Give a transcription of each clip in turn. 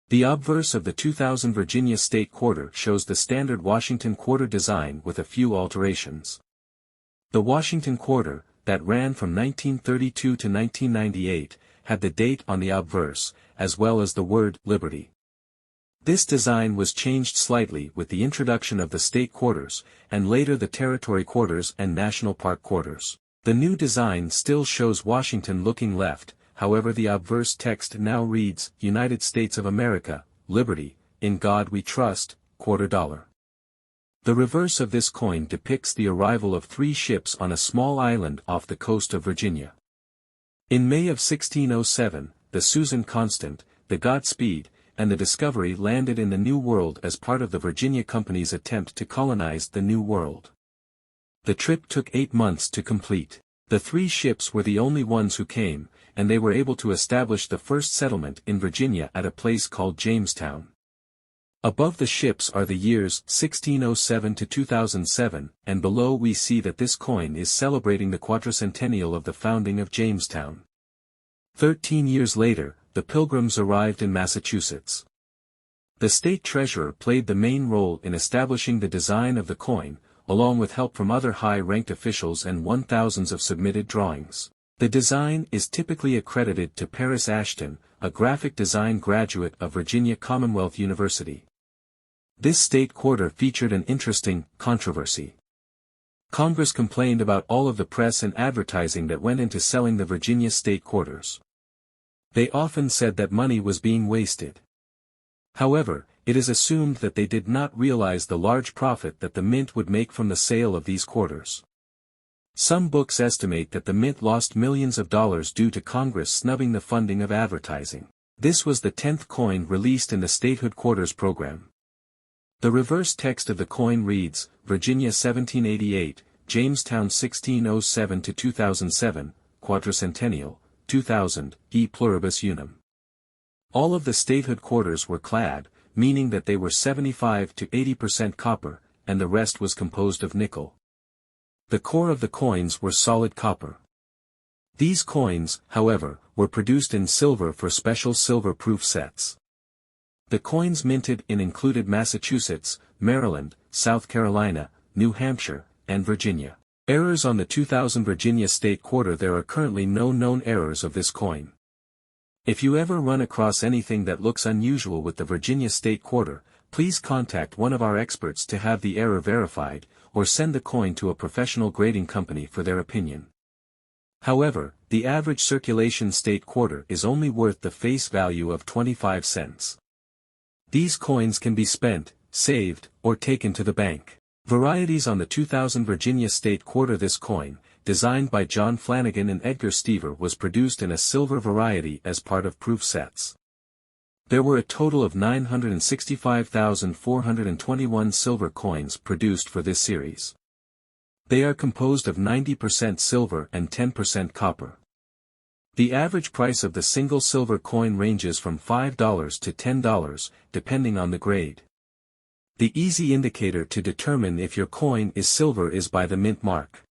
The obverse of the 2000 Virginia State Quarter shows the standard Washington Quarter design with a few alterations. The Washington Quarter, that ran from 1932 to 1998, had the date on the obverse, as well as the word Liberty. This design was changed slightly with the introduction of the state quarters, and later the territory quarters and national park quarters. The new design still shows Washington looking left, however the obverse text now reads, United States of America, Liberty, in God we trust, $quarter. The reverse of this coin depicts the arrival of 3 ships on a small island off the coast of Virginia. In May of 1607, the Susan Constant, the Godspeed, and the Discovery landed in the New World as part of the Virginia Company's attempt to colonize the New World. The trip took 8 months to complete. The 3 ships were the only ones who came, and they were able to establish the first settlement in Virginia at a place called Jamestown. Above the ships are the years 1607 to 2007, and below we see that this coin is celebrating the quadricentennial of the founding of Jamestown. 13 years later, the Pilgrims arrived in Massachusetts. The state treasurer played the main role in establishing the design of the coin, along with help from other high-ranked officials and 1,000s of submitted drawings. The design is typically accredited to Paris Ashton, a graphic design graduate of Virginia Commonwealth University. This state quarter featured an interesting controversy. Congress complained about all of the press and advertising that went into selling the Virginia state quarters. They often said that money was being wasted. However, it is assumed that they did not realize the large profit that the mint would make from the sale of these quarters. Some books estimate that the mint lost millions of dollars due to Congress snubbing the funding of advertising. This was the 10th coin released in the statehood quarters program. The reverse text of the coin reads, Virginia 1788, Jamestown 1607 to 2007, Quadricentennial, 2000, e pluribus unum. All of the statehood quarters were clad, meaning that they were 75 to 80% copper, and the rest was composed of nickel. The core of the coins were solid copper. These coins, however, were produced in silver for special silver-proof sets. The coins minted in included Massachusetts, Maryland, South Carolina, New Hampshire, and Virginia. Errors on the 2000 Virginia State Quarter. There are currently no known errors of this coin. If you ever run across anything that looks unusual with the Virginia State Quarter, please contact one of our experts to have the error verified, or send the coin to a professional grading company for their opinion. However, the average circulation state quarter is only worth the face value of 25 cents. These coins can be spent, saved, or taken to the bank. Varieties on the 2000 Virginia State Quarter. This coin, designed by John Flanagan and Edgar Stever, was produced in a silver variety as part of proof sets. There were a total of 965,421 silver coins produced for this series. They are composed of 90% silver and 10% copper. The average price of the single silver coin ranges from $5 to $10, depending on the grade. The easy indicator to determine if your coin is silver is by the mint mark.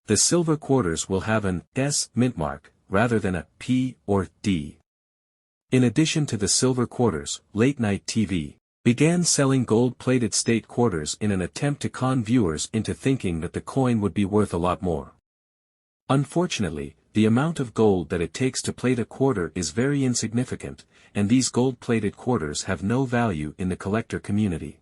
The silver quarters will have an S mint mark, rather than a P or D. In addition to the silver quarters, Late Night TV began selling gold-plated state quarters in an attempt to con viewers into thinking that the coin would be worth a lot more. Unfortunately, the amount of gold that it takes to plate a quarter is very insignificant, and these gold-plated quarters have no value in the collector community.